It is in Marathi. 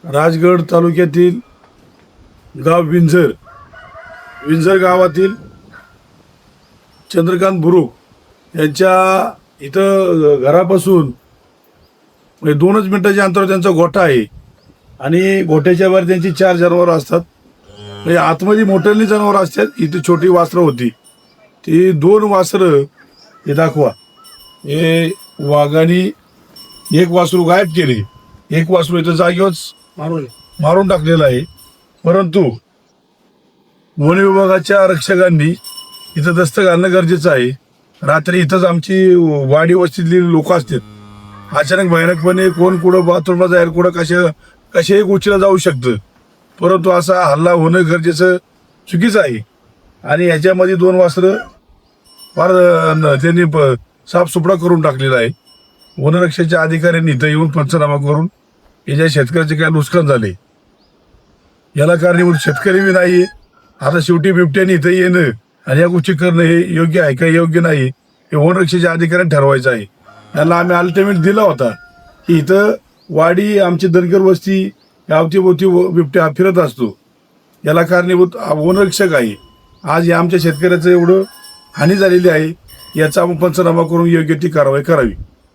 राजगड तालुक्यातील गाव विंझर गावातील चंद्रकांत बुरुक यांच्या इथं घरापासून म्हणजे 2च मिनिटाच्या अंतरावर त्यांचा गोठा आहे आणि गोठ्याच्या वर त्यांची 4 जनावरं असतात. म्हणजे आतमध्ये मोठ्याली जनावरं असतात, इथे छोटी वासरं होती. ती 2 वासरं हे दाखवा. हे वाघाने एक वासरू गायब केले, एक वासरू इथं जागेवरच मारून टाकलेला आहे. परंतु वन विभागाच्या रक्षकांनी इथं दस्त घालणं गरजेचं आहे. रात्री इथंच आमची वाडी वस्तीतली लोक असतात. अचानक भयानकपणे कोण कुठं बाथरूमला जाईल, कुठं कशाही गोष्टीला जाऊ शकतं. परंतु असा हल्ला होणं गरजेचं चुकीचं आहे. आणि ह्याच्यामध्ये 2 वासरं फार त्यांनी साफसुपडा करून टाकलेला आहे. वनरक्षाच्या अधिकाऱ्यांनी इथं येऊन पंचनामा करून याच्या शेतकऱ्याचे काय नुकसान झाले याला कारणीभूत शेतकरी बी नाही. आता शेवटी बिबट्याने इथं येणं आणि या गोष्टी करणं हे योग्य आहे का योग्य नाही हे वनरक्षाच्या अधिकाऱ्यांनी ठरवायचं आहे. याला आम्ही अल्टिमेट दिला होता की इथं वाडी आमची धनगर वस्ती अवतीभोवती बिबट्या फिरत असतो, याला कारणीभूत वनरक्षक आहे. आज या आमच्या शेतकऱ्याचं एवढं हानी झालेली आहे, याचा आपण पंचनामा करून योग्य ती कारवाई करावी.